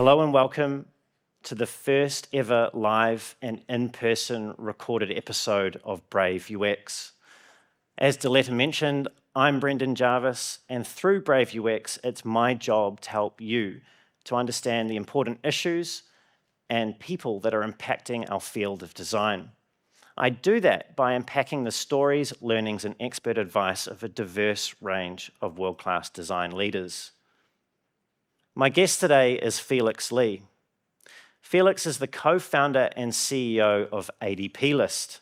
Hello and welcome to the first ever live and in-person recorded episode of Brave UX. As Deletta mentioned, I'm Brendan Jarvis, and through Brave UX, it's my job to help you to understand the important issues and people that are impacting our field of design. I do that by unpacking the stories, learnings, and expert advice of a diverse range of world-class design leaders. My guest today is Felix Lee. Felix is the co-founder and CEO of ADP List,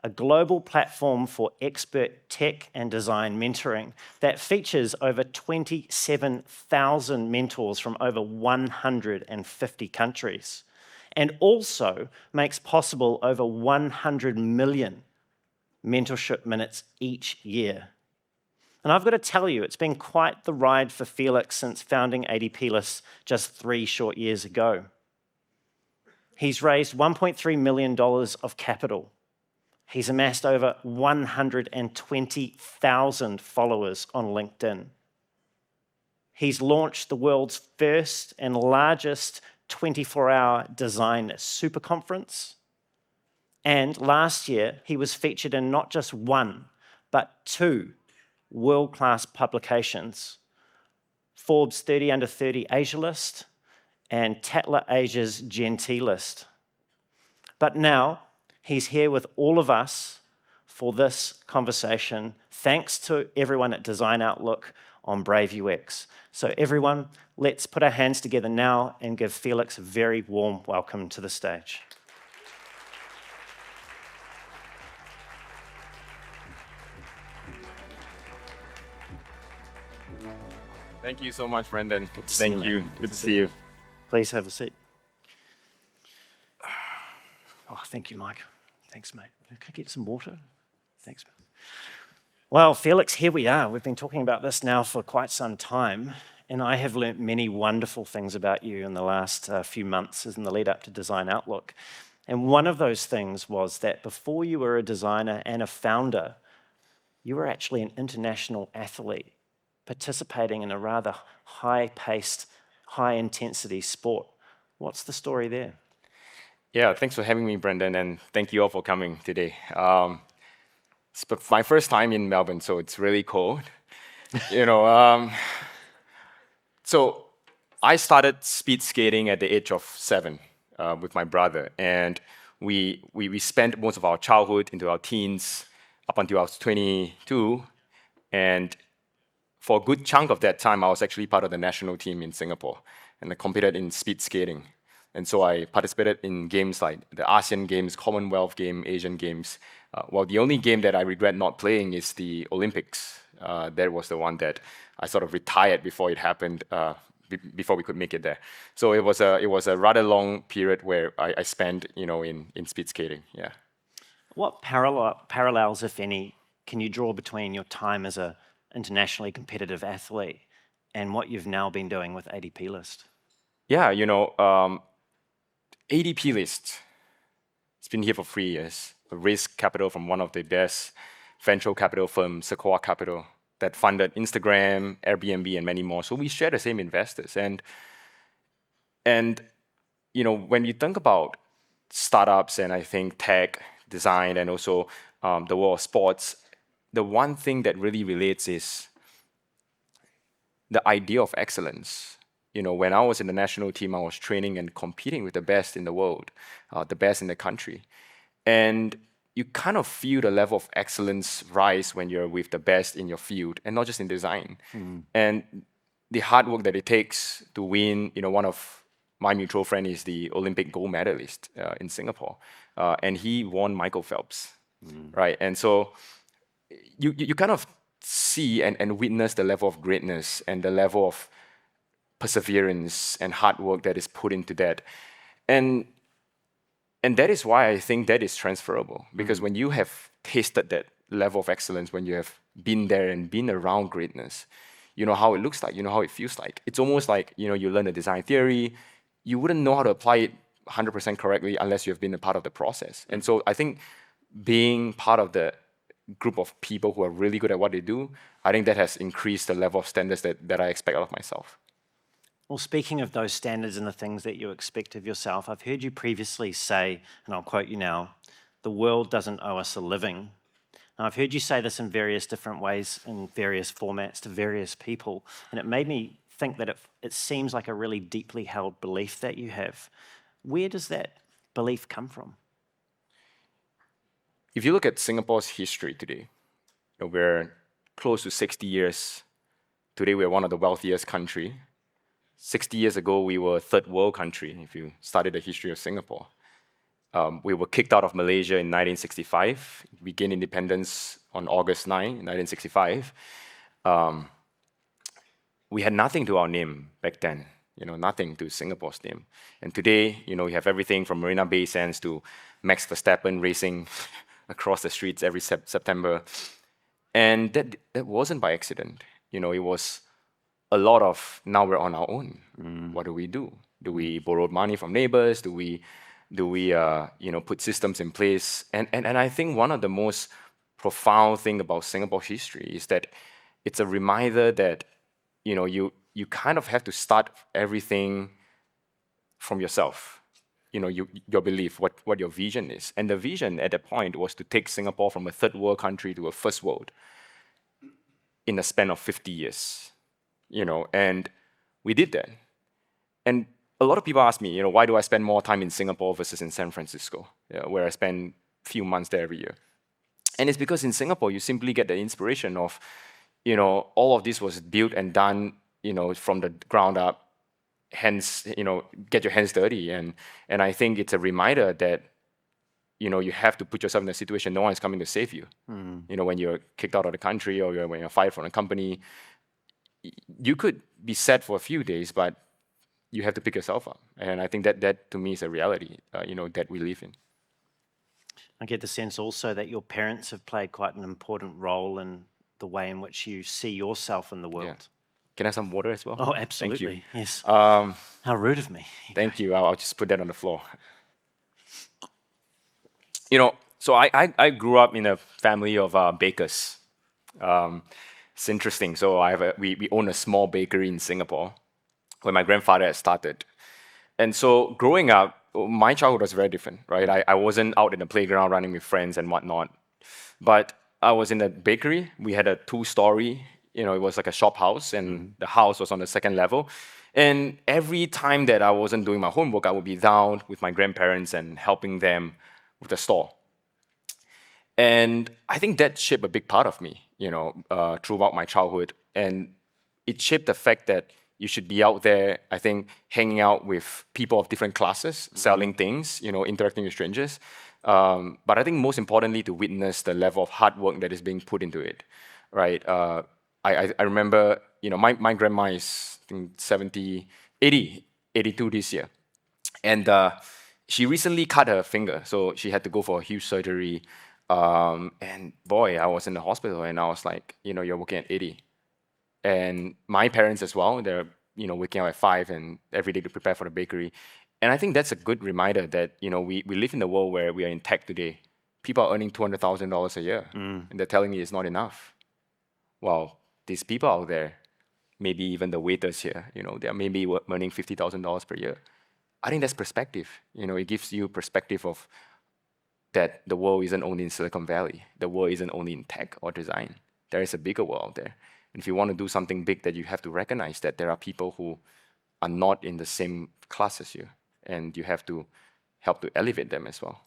a global platform for expert tech and design mentoring that features over 27,000 mentors from over 150 countries, and also makes possible over 100 million mentorship minutes each year. And I've got to tell you, it's been quite the ride for Felix since founding ADP List just 3 short years ago. He's raised $1.3 million of capital. He's amassed over 120,000 followers on LinkedIn. He's launched the world's first and largest 24-hour design super conference. And last year, he was featured in not just 1, but 2 world-class publications, Forbes 30 Under 30 Asia List and Tatler Asia's Gen T List. But now, he's here with all of us for this conversation, thanks to everyone at Design Outlook on Brave UX. So everyone, let's put our hands together now and give Felix a very warm welcome to the stage. Thank you so much, Brendan. Good to see Thank you, you. man. Good to see you. Please have a seat. Oh, thank you, Mike. Thanks, mate. Can I get some water? Thanks, man. Well, Felix, here we are. We've been talking about this now for quite some time, and I have learnt many wonderful things about you in the last few months in the lead up to Design Outlook. And one of those things was that before you were a designer and a founder, you were actually an international athlete participating in a rather high-paced, high-intensity sport. What's the story there? Yeah, thanks for having me, Brendan, and thank you all for coming today. It's my first time in Melbourne, so it's really cold. So I started speed skating at the age of 7 with my brother, and we spent most of our childhood into our teens up until I was 22, and for a good chunk of that time, I was actually part of the national team in Singapore, and I competed in speed skating. And so I participated in games like the ASEAN Games, Commonwealth Games, Asian Games. Well, the only game that I regret not playing is the Olympics. That was the one that I sort of retired before it happened, before we could make it there. So it was a rather long period where I spent, in speed skating. Yeah. What parallels, if any, can you draw between your time as an internationally competitive athlete and what you've now been doing with ADP List? Yeah, ADP List, it's been here for 3 years. Raised capital from one of the best venture capital firms, Sequoia Capital, that funded Instagram, Airbnb, and many more. So we share the same investors. And when you think about startups and I think tech, design, and also the world of sports, the one thing that really relates is the idea of excellence. When I was in the national team, I was training and competing with the best in the world, the best in the country. And you kind of feel the level of excellence rise when you're with the best in your field, and not just in design. And the hard work that it takes to win, one of my mutual friend is the Olympic gold medalist in Singapore. And he won Michael Phelps, right? And so you kind of see and witness the level of greatness and the level of perseverance and hard work that is put into that. And that is why I think that is transferable. Because when you have tasted that level of excellence, when you have been there and been around greatness, you know how it looks like, you know how it feels like. It's almost like, you learn a design theory, you wouldn't know how to apply it 100% correctly unless you have been a part of the process. And so I think being part of the group of people who are really good at what they do, I think that has increased the level of standards that I expect out of myself. Well, speaking of those standards and the things that you expect of yourself, I've heard you previously say, and I'll quote you now, the world doesn't owe us a living. Now, I've heard you say this in various different ways, in various formats to various people, and it made me think that it seems like a really deeply held belief that you have. Where does that belief come from? If you look at Singapore's history today, we're close to 60 years. Today, we're one of the wealthiest country. 60 years ago, we were a third world country, if you study the history of Singapore. We were kicked out of Malaysia in 1965. We gained independence on August 9, 1965. We had nothing to our name back then, nothing to Singapore's name. And today, we have everything from Marina Bay Sands to Max Verstappen racing across the streets every September. And that wasn't by accident. It was a lot of, now we're on our own. What do we do? Do we borrow money from neighbors? Do we put systems in place? And I think one of the most profound thing about Singapore's history is that it's a reminder that you kind of have to start everything from yourself. Your belief, what your vision is. And the vision at that point was to take Singapore from a third world country to a first world in a span of 50 years. And we did that. And a lot of people ask me, why do I spend more time in Singapore versus in San Francisco, where I spend a few months there every year? And it's because in Singapore, you simply get the inspiration of, all of this was built and done, from the ground up. Hence, get your hands dirty. And I think it's a reminder that, you have to put yourself in a situation no one is coming to save you. When you're kicked out of the country or when you're fired from a company, you could be sad for a few days, but you have to pick yourself up. And I think that to me is a reality, that we live in. I get the sense also that your parents have played quite an important role in the way in which you see yourself in the world. Yeah. Can I have some water as well? Oh, absolutely. Thank you. Yes. How rude of me. Thank you. I'll just put that on the floor. So I grew up in a family of bakers. It's interesting. So we own a small bakery in Singapore where my grandfather had started. And so growing up, my childhood was very different, right? I wasn't out in the playground running with friends and whatnot. But I was in a bakery. We had a 2-story, it was like a shop house, and the house was on the second level. And every time that I wasn't doing my homework, I would be down with my grandparents and helping them with the store. And I think that shaped a big part of me, throughout my childhood. And it shaped the fact that you should be out there, I think, hanging out with people of different classes, selling things, interacting with strangers. But I think most importantly, to witness the level of hard work that is being put into it, right? I remember, my grandma is, I think, 82 this year. And she recently cut her finger, so she had to go for a huge surgery. And boy, I was in the hospital and I was like, you're working at 80. And my parents as well, they're waking up at 5 and every day to prepare for the bakery. And I think that's a good reminder that we live in a world where we are in tech today. People are earning $200,000 a year, and they're telling me it's not enough. Well, these people out there, maybe even the waiters here, they're maybe earning $50,000 per year. I think that's perspective. It gives you perspective of that the world isn't only in Silicon Valley. The world isn't only in tech or design. There is a bigger world out there. And if you want to do something big, that you have to recognize that there are people who are not in the same class as you, and you have to help to elevate them as well.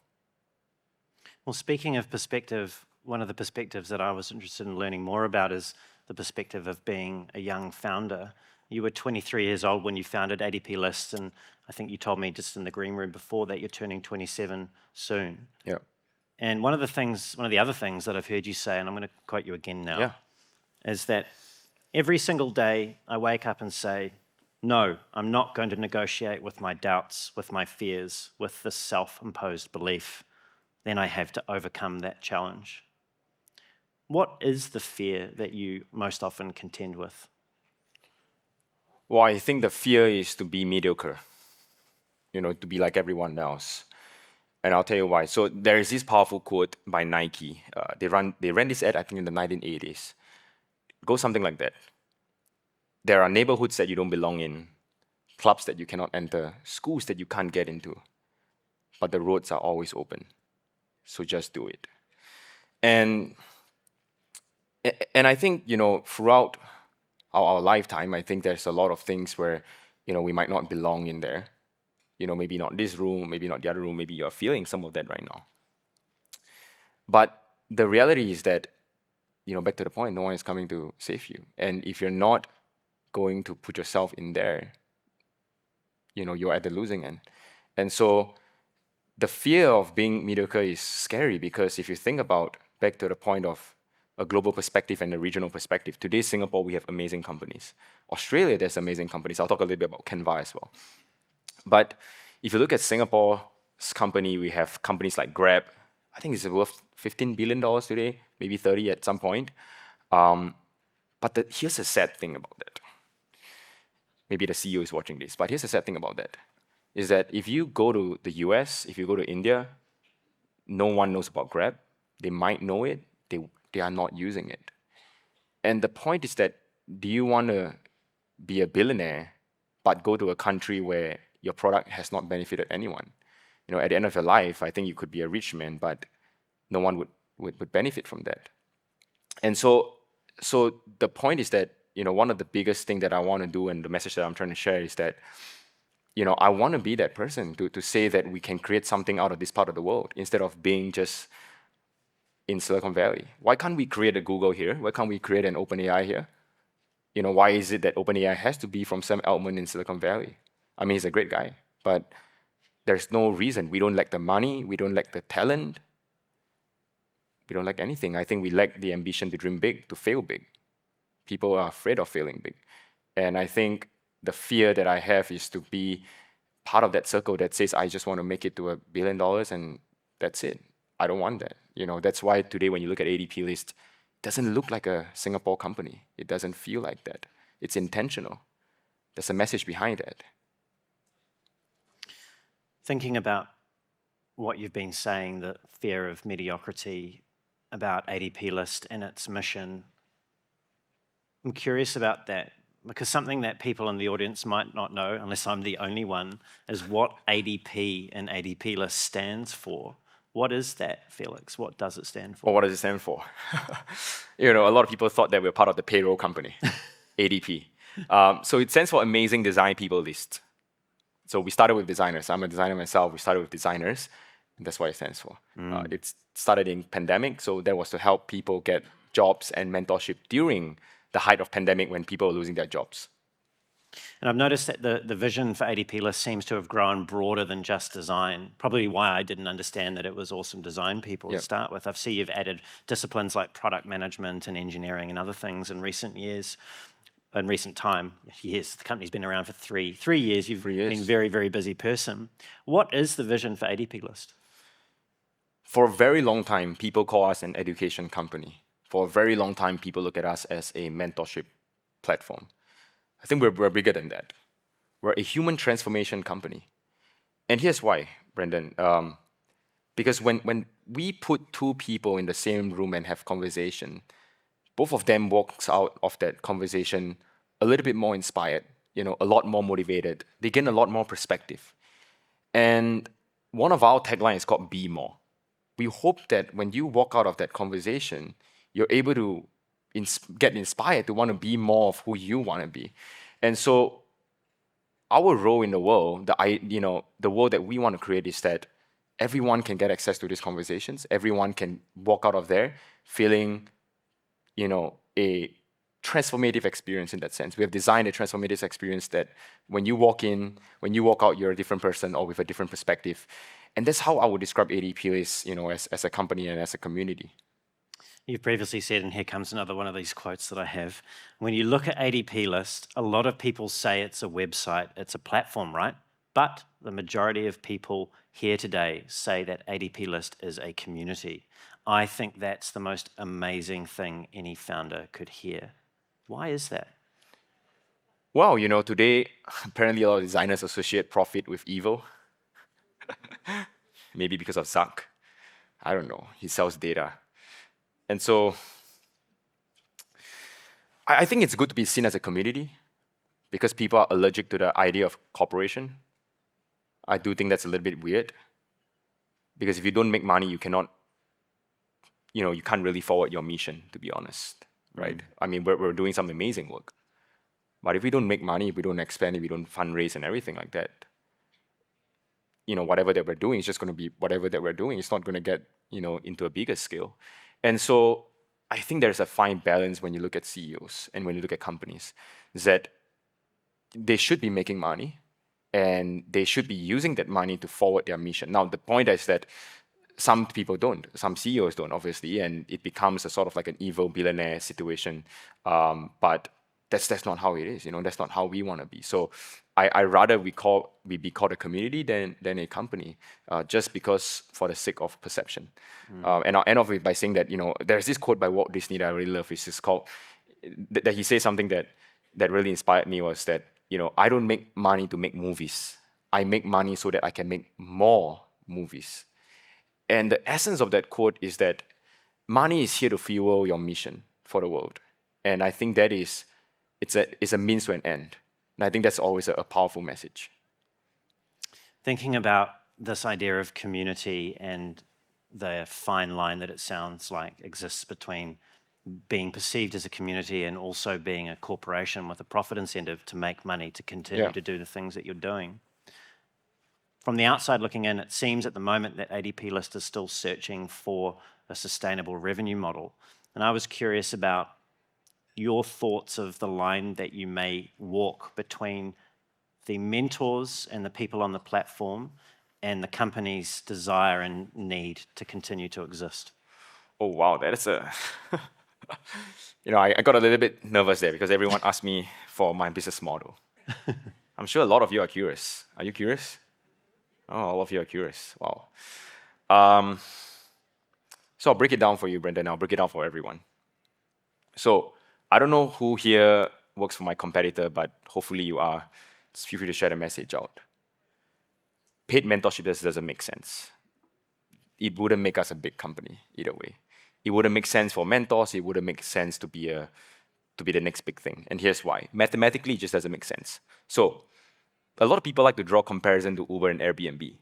Well, speaking of perspective, one of the perspectives that I was interested in learning more about is the perspective of being a young founder. You were 23 years old when you founded ADP List, and I think you told me just in the green room before that you're turning 27 soon. Yeah. And one of the other things that I've heard you say, and I'm going to quote you again now, is that every single day I wake up and say, no, I'm not going to negotiate with my doubts, with my fears, with this self-imposed belief. Then I have to overcome that challenge. What is the fear that you most often contend with? Well, I think the fear is to be mediocre, to be like everyone else. And I'll tell you why. So there is this powerful quote by Nike. They ran this ad, I think, in the 1980s. It goes something like that. There are neighborhoods that you don't belong in. clubs that you cannot enter, schools that you can't get into, but the roads are always open. So just do it. And I think, throughout our lifetime, I think there's a lot of things where, we might not belong in there. Maybe not this room, maybe not the other room, maybe you're feeling some of that right now. But the reality is that, back to the point, no one is coming to save you. And if you're not going to put yourself in there, you're at the losing end. And so the fear of being mediocre is scary, because if you think about, back to the point of a global perspective and a regional perspective, today Singapore, we have amazing companies. Australia, there's amazing companies. I'll talk a little bit about Canva as well. But if you look at Singapore's company, we have companies like Grab. I think it's worth $15 billion today, maybe 30 at some point. But here's the sad thing about that. Maybe the CEO is watching this, but here's the sad thing about that, is that if you go to the US, if you go to India, no one knows about Grab. They might know it, they are not using it. And the point is that, do you want to be a billionaire, but go to a country where your product has not benefited anyone? At the end of your life, I think you could be a rich man, but no one would benefit from that. And so the point is that, one of the biggest things that I want to do, and the message that I'm trying to share, is that, I want to be that person to say that we can create something out of this part of the world instead of being just in Silicon Valley. Why can't we create a Google here? Why can't we create an OpenAI here? Why is it that OpenAI has to be from Sam Altman in Silicon Valley? I mean, he's a great guy, but there's no reason. We don't lack the money. We don't lack the talent. We don't lack anything. I think we lack the ambition to dream big, to fail big. People are afraid of failing big. And I think the fear that I have is to be part of that circle that says, I just want to make it to $1 billion and that's it. I don't want that. That's why today when you look at ADP list, it doesn't look like a Singapore company. It doesn't feel like that. It's intentional. There's a message behind that. Thinking about what you've been saying, the fear of mediocrity, about ADP list and its mission, I'm curious about that, because something that people in the audience might not know, unless I'm the only one, is what ADP and ADP list stands for. What is that, Felix? What does it stand for? Well, what does it stand for? A lot of people thought that we're part of the payroll company, ADP. So it stands for Amazing Design People List. So we started with designers. I'm a designer myself. We started with designers, and that's what it stands for. It started in pandemic, so that was to help people get jobs and mentorship during the height of pandemic when people were losing their jobs. And I've noticed that the vision for ADP List seems to have grown broader than just design. Probably why I didn't understand that it was awesome design people to start with. I've seen you've added disciplines like product management and engineering and other things in recent years. In recent time, yes, the company's been around for three years. You've been a very, very busy person. What is the vision for ADP List? For a very long time, people call us an education company. For a very long time, people look at us as a mentorship platform. I think we're bigger than that. We're a human transformation company. And here's why, Brendan. Because when we put two people in the same room and have conversation, both of them walks out of that conversation a little bit more inspired, a lot more motivated. They gain a lot more perspective. And one of our taglines is called Be More. We hope that when you walk out of that conversation, you're able to get inspired to want to be more of who you want to be. And so our role in the world, the world that we want to create, is that everyone can get access to these conversations. Everyone can walk out of there feeling, a transformative experience in that sense. We have designed a transformative experience that when you walk in, when you walk out, you're a different person or with a different perspective. And that's how I would describe ADP as a company and as a community. You've previously said, and here comes another one of these quotes that I have, when you look at ADP List, a lot of people say it's a website, it's a platform, right? But the majority of people here today say that ADP List is a community. I think that's the most amazing thing any founder could hear. Why is that? Well, today, apparently a lot of designers associate profit with evil. Maybe because of Zuck. I don't know. He sells data. And so I think it's good to be seen as a community, because people are allergic to the idea of corporation. I do think that's a little bit weird, because if you don't make money, you cannot, you can't really forward your mission, to be honest, right? I mean, we're doing some amazing work. But if we don't make money, if we don't expand, if we don't fundraise and everything like that, whatever that we're doing is just going to be whatever that we're doing. It's not going to get, into a bigger scale. And so I think there's a fine balance when you look at CEOs and when you look at companies, is that they should be making money and they should be using that money to forward their mission. Now, the point is that some people don't, some CEOs don't, obviously, and it becomes a sort of like an evil billionaire situation. But that's not how it is. That's not how we want to be. So I rather we be called a community than a company, just because for the sake of perception. And I'll end off by saying that there's this quote by Walt Disney that I really love. It's called that he says something that really inspired me, was that I don't make money to make movies. I make money so that I can make more movies. And the essence of that quote is that money is here to fuel your mission for the world. And I think that it's a means to an end. And I think that's always a powerful message. Thinking about this idea of community and the fine line that it sounds like exists between being perceived as a community and also being a corporation with a profit incentive to make money to continue to do the things that you're doing. From the outside looking in, it seems at the moment that ADP List is still searching for a sustainable revenue model. And I was curious about your thoughts of the line that you may walk between the mentors and the people on the platform and the company's desire and need to continue to exist. Oh, wow, that is a... I got a little bit nervous there because everyone asked me for my business model. I'm sure a lot of you are curious. Are you curious? Oh, all of you are curious. Wow. So I'll break it down for you, Brendan. I'll break it down for everyone. So I don't know who here works for my competitor, but hopefully you are. Just feel free to share the message out. Paid mentorship just doesn't make sense. It wouldn't make us a big company either way. It wouldn't make sense for mentors. It wouldn't make sense to be the next big thing. And here's why. Mathematically, it just doesn't make sense. So a lot of people like to draw comparison to Uber and Airbnb.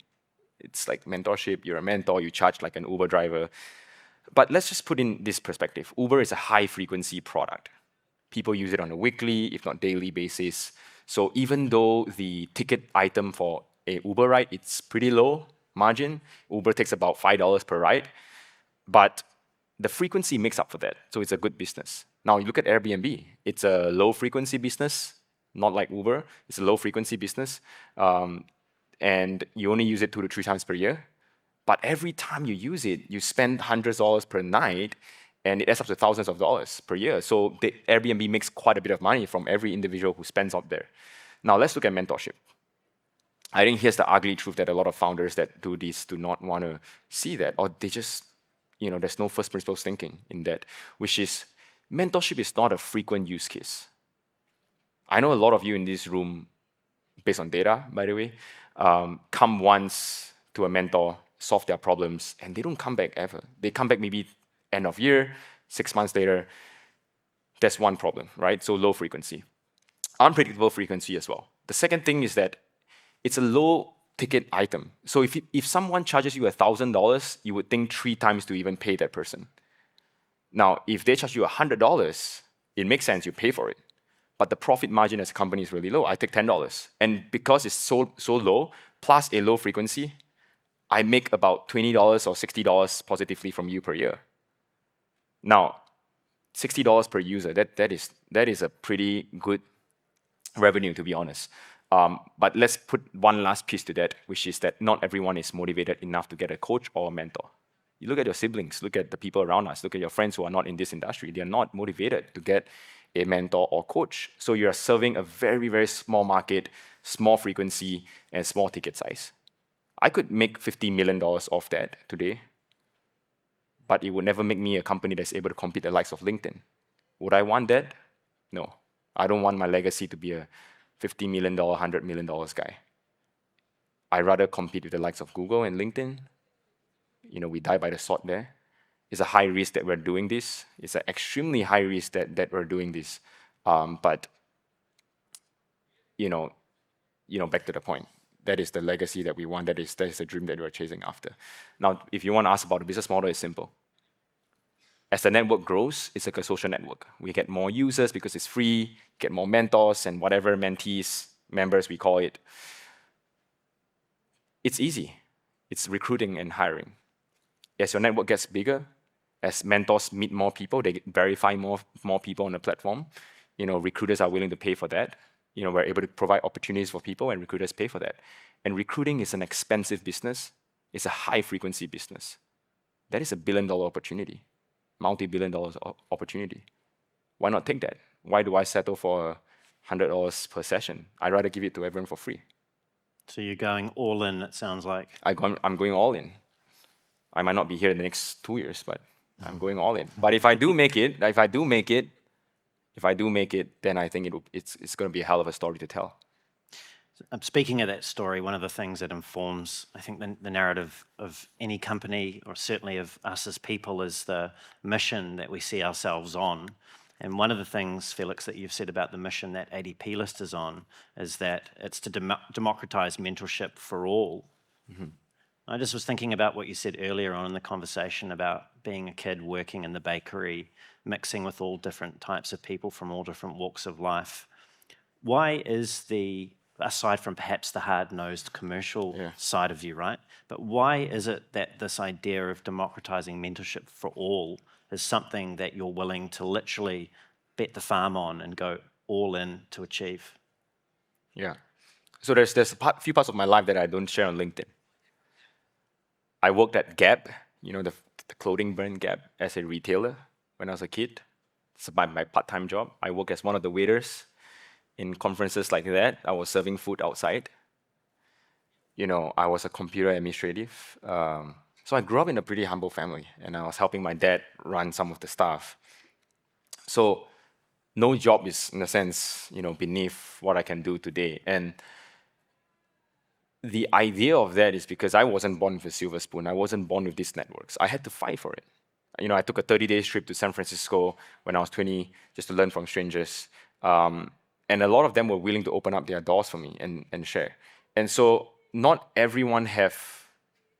It's like mentorship. You're a mentor. You charge like an Uber driver. But let's just put in this perspective. Uber is a high-frequency product. People use it on a weekly, if not daily basis. So even though the ticket item for a Uber ride, it's pretty low margin. Uber takes about $5 per ride. But the frequency makes up for that. So it's a good business. Now you look at Airbnb. It's a low-frequency business, not like Uber. It's a low-frequency business. And you only use it 2 to 3 times per year. But every time you use it, you spend hundreds of dollars per night, and it adds up to thousands of dollars per year. So the Airbnb makes quite a bit of money from every individual who spends out there. Now let's look at mentorship. I think here's the ugly truth that a lot of founders that do this do not want to see that, or they just, there's no first principles thinking in that, which is mentorship is not a frequent use case. I know a lot of you in this room, based on data, by the way, come once to a mentor, solve their problems, and they don't come back ever. They come back maybe end of year, 6 months later. That's one problem, right? So low frequency. Unpredictable frequency as well. The second thing is that it's a low ticket item. So if someone charges you $1,000, you would think 3 times to even pay that person. Now, if they charge you $100, it makes sense, you pay for it. But the profit margin as a company is really low. I take $10. And because it's so low, plus a low frequency, I make about $20 or $60 positively from you per year. Now, $60 per user, that is a pretty good revenue, to be honest. But let's put one last piece to that, which is that not everyone is motivated enough to get a coach or a mentor. You look at your siblings, look at the people around us, look at your friends who are not in this industry. They are not motivated to get a mentor or coach. So you are serving a very, very small market, small frequency, and small ticket size. I could make $50 million off that today, but it would never make me a company that's able to compete the likes of LinkedIn. Would I want that? No. I don't want my legacy to be a $50 million, $100 million guy. I'd rather compete with the likes of Google and LinkedIn. We die by the sword there. It's a high risk that we're doing this. It's an extremely high risk that we're doing this. But back to the point. That is the legacy that we want. That is the dream that we're chasing after. Now, if you want to ask about the business model, it's simple. As the network grows, it's like a social network. We get more users because it's free, get more mentors and whatever mentees, members we call it. It's easy. It's recruiting and hiring. As your network gets bigger, as mentors meet more people, they verify more people on the platform. Recruiters are willing to pay for that. We're able to provide opportunities for people, and recruiters pay for that. And recruiting is an expensive business. It's a high-frequency business. That is a billion-dollar opportunity, multi-billion-dollar opportunity. Why not take that? Why do I settle for $100 per session? I'd rather give it to everyone for free. So you're going all in, it sounds like. I'm going all in. I might not be here in the next 2 years, but I'm going all in. But if I do make it, then I think it's going to be a hell of a story to tell. Speaking of that story, one of the things that informs, I think, the narrative of any company, or certainly of us as people, is the mission that we see ourselves on. And one of the things, Felix, that you've said about the mission that ADP List is on is that it's to democratise mentorship for all. Mm-hmm. I just was thinking about what you said earlier on in the conversation about being a kid working in the bakery, mixing with all different types of people from all different walks of life. Why is aside from perhaps the hard-nosed commercial side of you, right? But why is it that this idea of democratizing mentorship for all is something that you're willing to literally bet the farm on and go all in to achieve? Yeah. So there's a few parts of my life that I don't share on LinkedIn. I worked at Gap, the clothing brand Gap, as a retailer when I was a kid. It's my part-time job. I work as one of the waiters in conferences like that. I was serving food outside. I was a computer administrative. So I grew up in a pretty humble family, and I was helping my dad run some of the stuff. So no job is, in a sense, beneath what I can do today. And the idea of that is because I wasn't born with a silver spoon. I wasn't born with these networks. I had to fight for it. I took a 30-day trip to San Francisco when I was 20 just to learn from strangers. And a lot of them were willing to open up their doors for me and share. And so not everyone have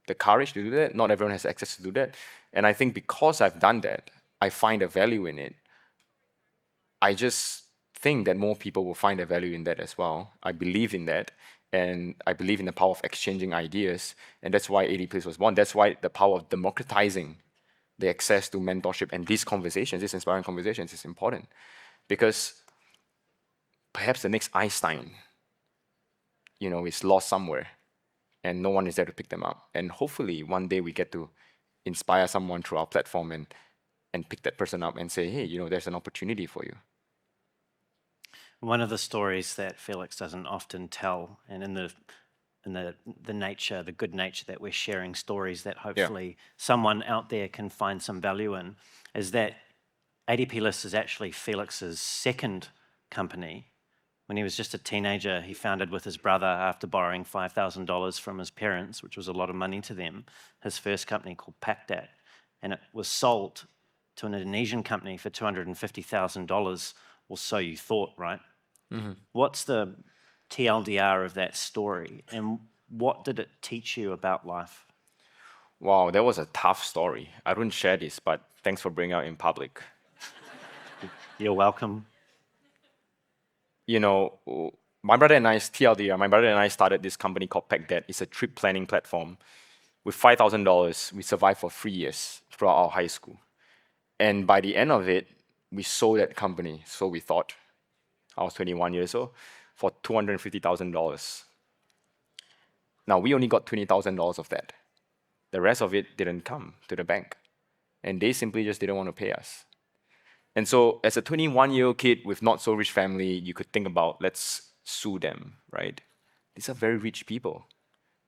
the courage to do that. Not everyone has access to do that. And I think because I've done that, I find a value in it. I just think that more people will find a value in that as well. I believe in that. And I believe in the power of exchanging ideas. And that's why ADP was born. That's why the power of democratizing the access to mentorship and these conversations, these inspiring conversations, is important. Because perhaps the next Einstein, is lost somewhere and no one is there to pick them up. And hopefully one day we get to inspire someone through our platform and pick that person up and say, hey, there's an opportunity for you. One of the stories that Felix doesn't often tell, and in the nature, the good nature that we're sharing stories that hopefully someone out there can find some value in, is that ADP List is actually Felix's second company. When he was just a teenager, he founded with his brother, after borrowing $5,000 from his parents, which was a lot of money to them, his first company called Pakdat. And it was sold to an Indonesian company for $250,000, or so you thought, right? Mm-hmm. What's the TLDR of that story, and what did it teach you about life? Wow, that was a tough story. I wouldn't share this, but thanks for bringing it out in public. You're welcome. My brother and I started this company called Pakdat. It's a trip planning platform. With $5,000, we survived for 3 years throughout our high school. And by the end of it, we sold that company, so we thought. I was 21 years old, for $250,000. Now, we only got $20,000 of that. The rest of it didn't come to the bank. And they simply just didn't want to pay us. And so as a 21-year-old kid with not so rich family, you could think about, let's sue them, right? These are very rich people.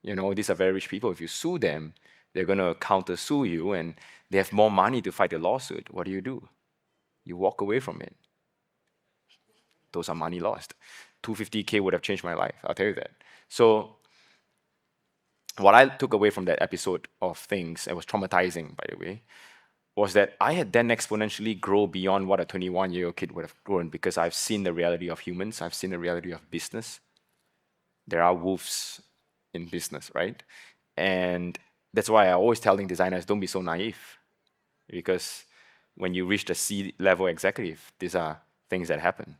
These are very rich people. If you sue them, they're going to counter-sue you, and they have more money to fight the lawsuit. What do? You walk away from it. Those are money lost. $250K would have changed my life, I'll tell you that. So what I took away from that episode of things, it was traumatizing, by the way, was that I had then exponentially grow beyond what a 21-year-old kid would have grown, because I've seen the reality of humans, I've seen the reality of business. There are wolves in business, right? And that's why I always telling designers, don't be so naive, because when you reach the C-level executive, these are things that happen.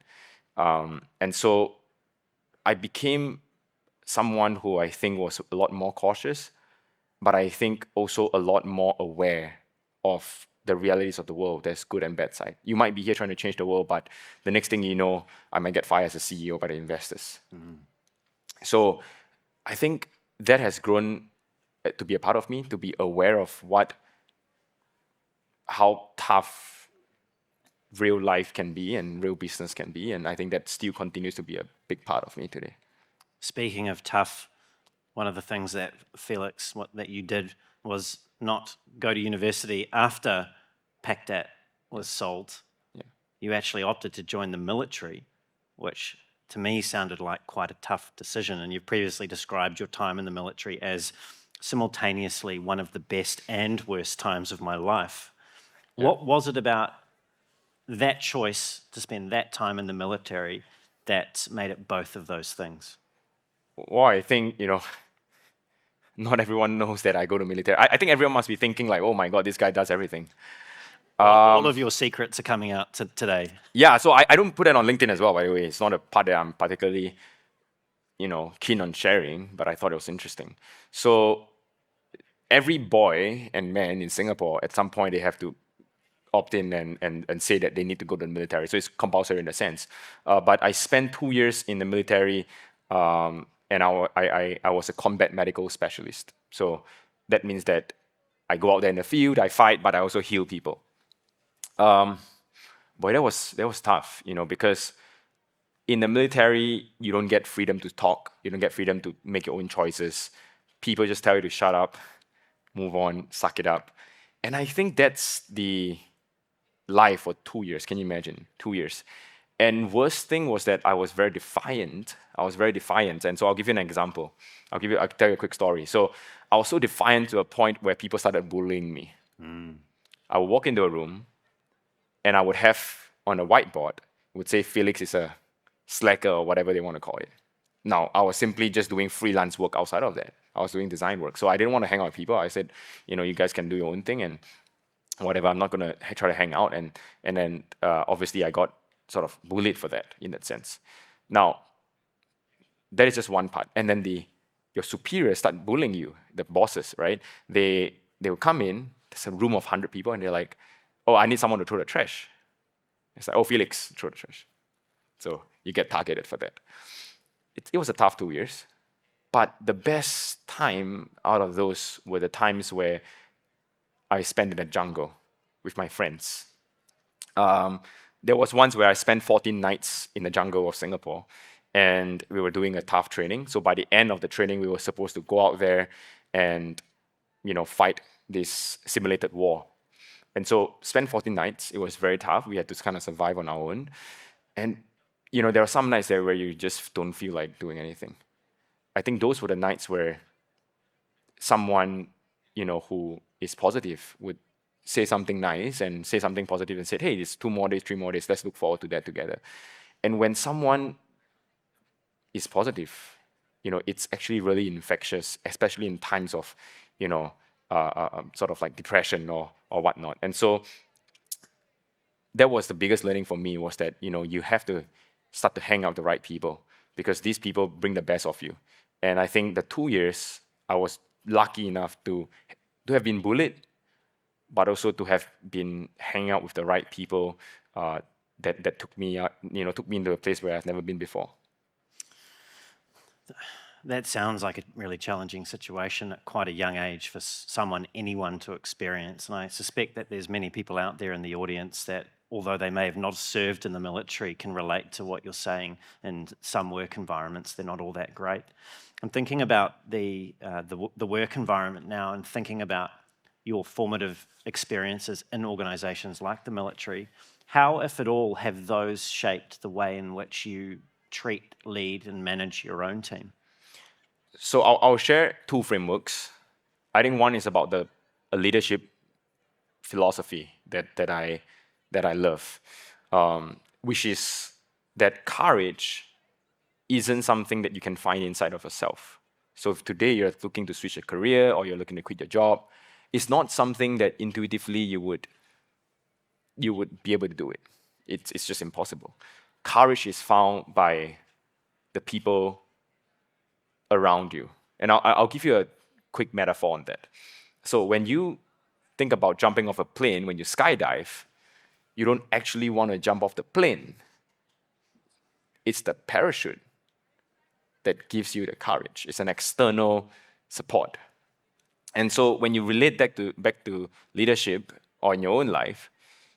And so I became someone who I think was a lot more cautious, but I think also a lot more aware of the realities of the world. There's good and bad side. You might be here trying to change the world, but the next thing you know, I might get fired as a CEO by the investors. So I think that has grown to be a part of me, to be aware of how tough real life can be and real business can be. And I think that still continues to be a big part of me today. Speaking of tough, one of the things that Felix, that you did was not go to university after Pactat was sold. Yeah. You actually opted to join the military, which to me sounded like quite a tough decision. And you've previously described your time in the military as simultaneously one of the best and worst times of my life. Yeah. What was it about that choice to spend that time in the military that made it both of those things? Well, I think, not everyone knows that I go to military. I think everyone must be thinking like, oh my God, this guy does everything. All of your secrets are coming out today. Yeah, so I don't put it on LinkedIn as well, by the way. It's not a part that I'm particularly, keen on sharing, but I thought it was interesting. So every boy and man in Singapore, at some point, they have to opt in and say that they need to go to the military. So it's compulsory in a sense. But I spent 2 years in the military, and I was a combat medical specialist. So that means that I go out there in the field, I fight, but I also heal people. Boy, that was tough, because in the military, you don't get freedom to talk. You don't get freedom to make your own choices. People just tell you to shut up, move on, suck it up. And I think that's the life for 2 years. Can you imagine? 2 years. And worst thing was that I was very defiant. And so I'll give you an example. I'll tell you a quick story. So I was so defiant to a point where people started bullying me. I would walk into a room and I would have on a whiteboard, it would say Felix is a slacker or whatever they want to call it. Now, I was simply just doing freelance work outside of that. I was doing design work. So I didn't want to hang out with people. I said, you guys can do your own thing and whatever. I'm not going to try to hang out. And then obviously I got sort of bullied for that in that sense. Now, that is just one part. And then your superiors start bullying you, the bosses, right? They will come in, there's a room of 100 people, and they're like, oh, I need someone to throw the trash. It's like, oh, Felix, throw the trash. So you get targeted for that. It was a tough 2 years. But the best time out of those were the times where I spent in the jungle with my friends. There was once where I spent 14 nights in the jungle of Singapore, and we were doing a tough training. So by the end of the training, we were supposed to go out there and, fight this simulated war. And so spent 14 nights. It was very tough. We had to kind of survive on our own. And, there are some nights there where you just don't feel like doing anything. I think those were the nights where someone, who is positive would say something nice and say something positive and say, hey, it's 2 more days, 3 more days, let's look forward to that together. And when someone is positive, it's actually really infectious, especially in times of, sort of like depression or whatnot. And so that was the biggest learning for me, was that, you have to start to hang out with the right people, because these people bring the best of you. And I think the 2 years, I was lucky enough to have been bullied, but also to have been hanging out with the right people that took me out, took me into a place where I've never been before. That sounds like a really challenging situation at quite a young age for anyone to experience. And I suspect that there's many people out there in the audience that, although they may have not served in the military, can relate to what you're saying. In some work environments, they're not all that great. I'm thinking about the work environment now, and thinking about your formative experiences in organizations like the military. How, if at all, have those shaped the way in which you treat, lead, and manage your own team? So I'll share 2 frameworks. I think one is about a leadership philosophy that I love, which is that courage isn't something that you can find inside of yourself. So if today you're looking to switch a career or you're looking to quit your job, it's not something that intuitively you would be able to do it. It's just impossible. Courage is found by the people around you. And I'll give you a quick metaphor on that. So when you think about jumping off a plane, when you skydive, you don't actually want to jump off the plane. It's the parachute that gives you the courage. It's an external support. And so when you relate that back to leadership or in your own life,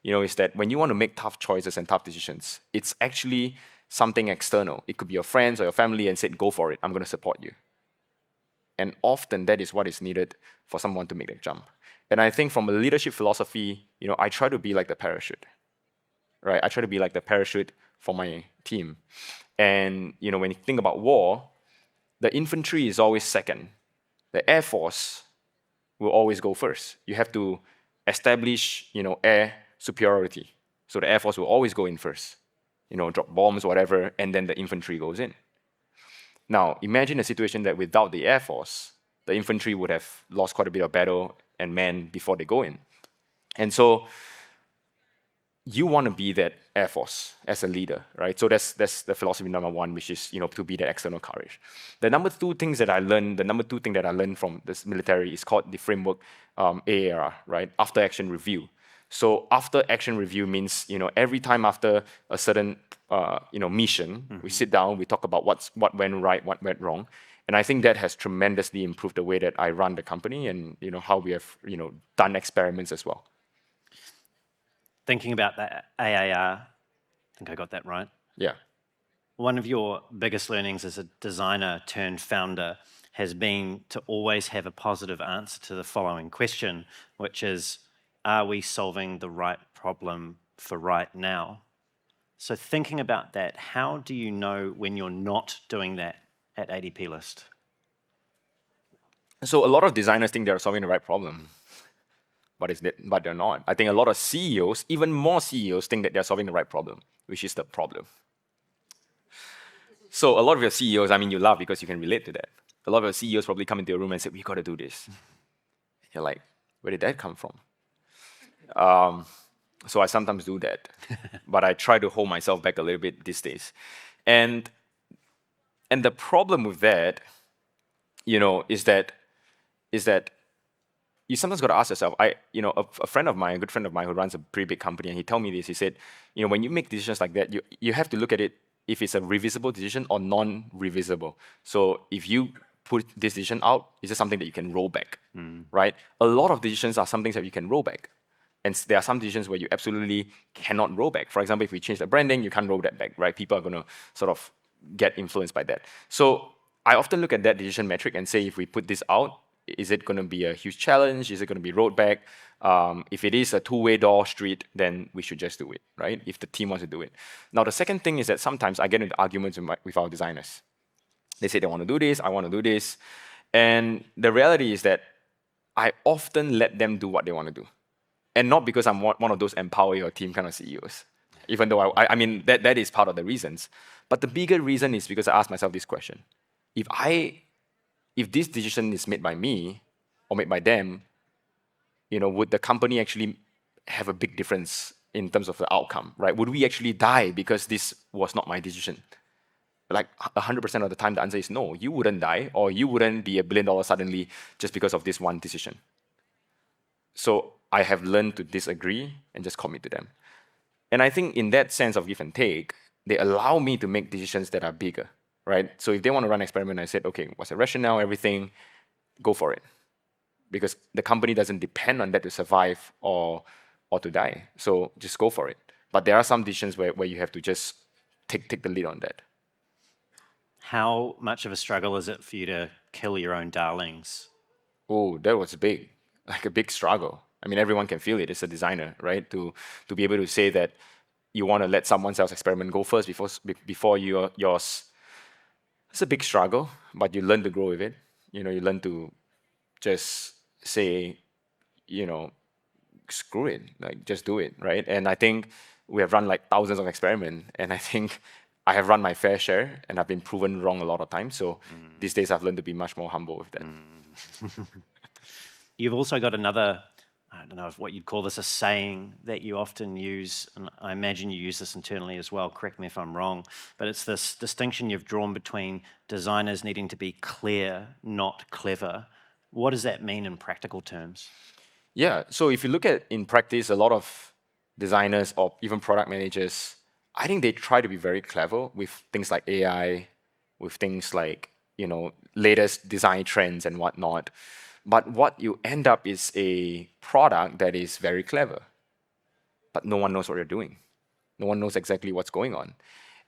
is that when you want to make tough choices and tough decisions, it's actually something external. It could be your friends or your family and said, go for it, I'm going to support you. And often that is what is needed for someone to make that jump. And I think from a leadership philosophy, I try to be like the parachute, right? I try to be like the parachute for my team. And when you think about war, the infantry is always second. The Air Force will always go first. You have to establish, air superiority. So the Air Force will always go in first, drop bombs, whatever, and then the infantry goes in. Now, imagine a situation that without the Air Force, the infantry would have lost quite a bit of battle and men before they go in. And so you want to be that Air Force as a leader, right? So that's the philosophy number one, which is, to be that external courage. The number two thing that I learned from this military is called the framework AAR, right? After action review. So after action review means, every time after a certain, mission, we sit down, we talk about what went right, what went wrong. And I think that has tremendously improved the way that I run the company and, how we have, done experiments as well. Thinking about that AAR, I think I got that right. Yeah. One of your biggest learnings as a designer turned founder has been to always have a positive answer to the following question, which is, are we solving the right problem for right now? So thinking about that, how do you know when you're not doing that at ADP List? So a lot of designers think they're solving the right problem, but they're not. I think a lot of CEOs, even more CEOs, think that they're solving the right problem, which is the problem. So a lot of your CEOs, you laugh because you can relate to that. A lot of your CEOs probably come into your room and say, we got to do this. You're like, where did that come from? So I sometimes do that, but I try to hold myself back a little bit these days. And the problem with that, is that you sometimes got to ask yourself. A good friend of mine who runs a pretty big company, and he told me this. He said, when you make decisions like that, you have to look at it if it's a revisable decision or non-revisable. So if you put this decision out, is it something that you can roll back, right? A lot of decisions are some things that you can roll back. And there are some decisions where you absolutely cannot roll back. For example, if we change the branding, you can't roll that back, right? People are going to sort of get influenced by that. So I often look at that decision metric and say, if we put this out, is it going to be a huge challenge? Is it going to be rolled back? If it is a two-way door street, then we should just do it, right? If the team wants to do it. Now, the second thing is that sometimes I get into arguments with our designers. They say they want to do this, I want to do this. And the reality is that I often let them do what they want to do. And not because I'm one of those empower your team kind of CEOs, even though that is part of the reasons. But the bigger reason is because I ask myself this question: if this decision is made by me or made by them, would the company actually have a big difference in terms of the outcome, right? Would we actually die because this was not my decision? Like 100% of the time, the answer is no. You wouldn't die, or you wouldn't be $1 billion suddenly just because of this one decision. So I have learned to disagree and just commit to them. And I think in that sense of give and take, they allow me to make decisions that are bigger, right? So if they want to run an experiment, I said, okay, what's the rationale, everything, go for it. Because the company doesn't depend on that to survive or to die. So just go for it. But there are some decisions where you have to just take the lead on that. How much of a struggle is it for you to kill your own darlings? Oh, that was big, like a big struggle. Everyone can feel it as a designer, right? To be able to say that you want to let someone else's experiment go first before yours. It's a big struggle, but you learn to grow with it. You learn to just say, screw it, like just do it, right? And I think we have run like thousands of experiments, and I think I have run my fair share, and I've been proven wrong a lot of times. So these days I've learned to be much more humble with that. You've also got another, I don't know if what you'd call this, a saying that you often use, and I imagine you use this internally as well, correct me if I'm wrong, but it's this distinction you've drawn between designers needing to be clear, not clever. What does that mean in practical terms? Yeah, so if you look at in practice, a lot of designers or even product managers, I think they try to be very clever with things like AI, with things like, latest design trends and whatnot. But what you end up is a product that is very clever, but no one knows what you're doing. No one knows exactly what's going on.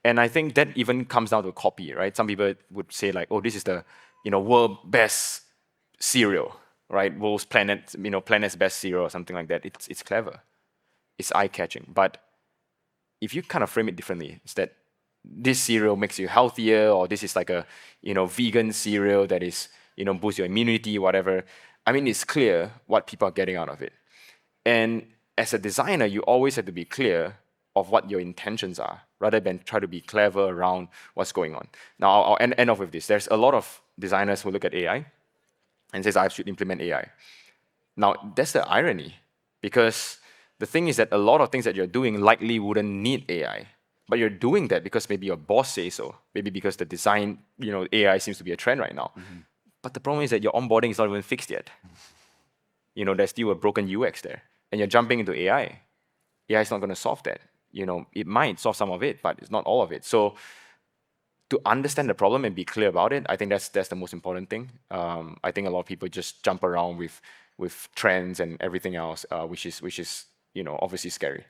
And I think that even comes down to copy, right? Some people would say like, oh, this is the, world best cereal, right? World's planet's best cereal or something like that. It's clever. It's eye-catching. But if you kind of frame it differently, it's that this cereal makes you healthier, or this is like a, vegan cereal that is, boosts your immunity, whatever. I mean, it's clear what people are getting out of it. And as a designer, you always have to be clear of what your intentions are, rather than try to be clever around what's going on. Now, I'll end off with this. There's a lot of designers who look at AI and says, I should implement AI. Now, that's the irony, because the thing is that a lot of things that you're doing likely wouldn't need AI, but you're doing that because maybe your boss says so, maybe because the design, AI seems to be a trend right now. But the problem is that your onboarding is not even fixed yet. There's still a broken UX there, and you're jumping into AI. AI is not going to solve that. It might solve some of it, but it's not all of it. So to understand the problem and be clear about it, I think that's the most important thing. I think a lot of people just jump around with trends and everything else, which is obviously scary.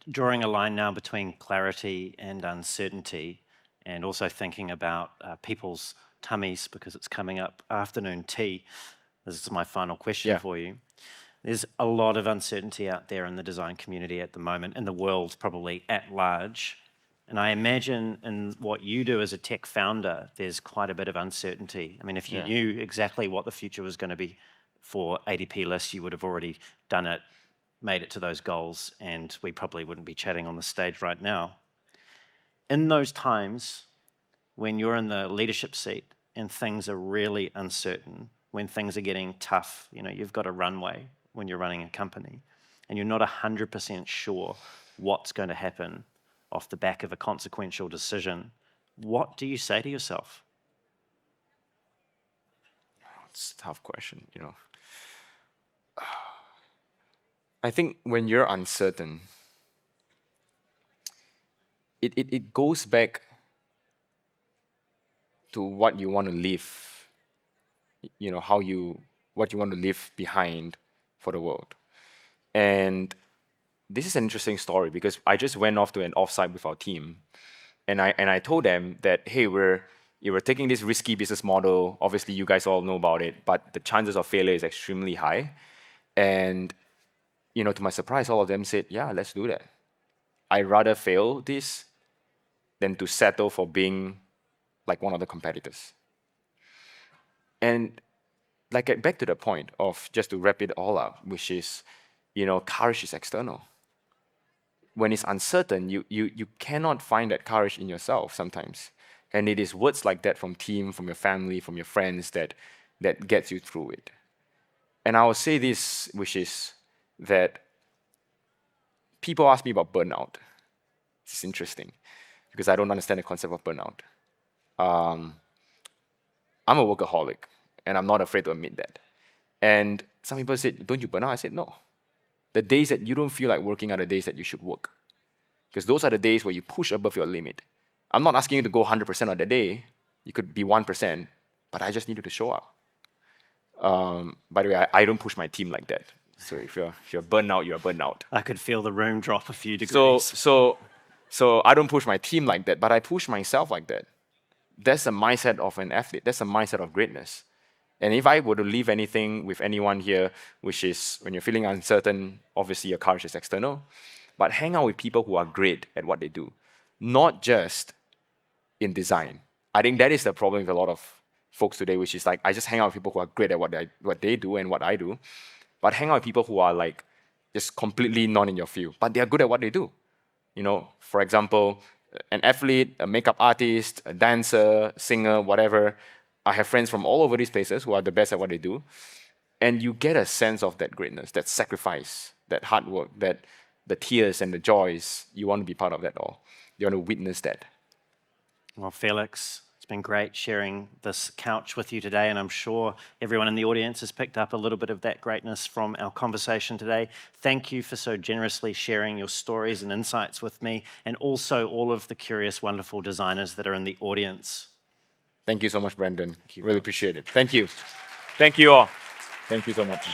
Drawing a line now between clarity and uncertainty, and also thinking about people's tummies, because it's coming up afternoon tea. This is my final question for you. There's a lot of uncertainty out there in the design community at the moment, in the world probably at large. And I imagine in what you do as a tech founder, there's quite a bit of uncertainty. I mean, if you knew exactly what the future was going to be for ADP lists, you would have already done it, made it to those goals, and we probably wouldn't be chatting on the stage right now. In those times, when you're in the leadership seat and things are really uncertain, when things are getting tough, you've got a runway when you're running a company, and you're not 100% sure what's going to happen off the back of a consequential decision, what do you say to yourself? It's a tough question, I think when you're uncertain, it goes back to what you want to leave, what you want to leave behind for the world. And this is an interesting story, because I just went off to an offsite with our team, and I told them that, hey, we're taking this risky business model. Obviously, you guys all know about it, but the chances of failure is extremely high. And to my surprise, all of them said, yeah, let's do that. I'd rather fail this than to settle for being like one of the competitors. And like back to the point of, just to wrap it all up, which is, courage is external. When it's uncertain, you cannot find that courage in yourself sometimes. And it is words like that from team, from your family, from your friends that gets you through it. And I will say this, which is that people ask me about burnout. This is interesting, because I don't understand the concept of burnout. I'm a workaholic, and I'm not afraid to admit that. And some people said, don't you burn out? I said, no. The days that you don't feel like working are the days that you should work, because those are the days where you push above your limit. I'm not asking you to go 100% of the day. You could be 1%, but I just need you to show up. By the way, I don't push my team like that. So if you're burnt out, you're burnt out. I could feel the room drop a few degrees. So I don't push my team like that, but I push myself like that. That's the mindset of an athlete. That's the mindset of greatness. And if I were to leave anything with anyone here, which is, when you're feeling uncertain, obviously your courage is external, but hang out with people who are great at what they do, not just in design. I think that is the problem with a lot of folks today, which is like, I just hang out with people who are great at what they do and what I do. but hang out with people who are like just completely not in your field, but they are good at what they do. You know, for example, an athlete, a makeup artist, a dancer, singer, whatever. I have friends from all over these places who are the best at what they do. And you get a sense of that greatness, that sacrifice, that hard work, that the tears and the joys. You want to be part of that all. You want to witness that. Well, Felix, it's been great sharing this couch with you today, and I'm sure everyone in the audience has picked up a little bit of that greatness from our conversation today. Thank you for so generously sharing your stories and insights with me, and also all of the curious, wonderful designers that are in the audience. Thank you so much, Brandon. Really appreciate it. Thank you. Thank you all. Thank you so much.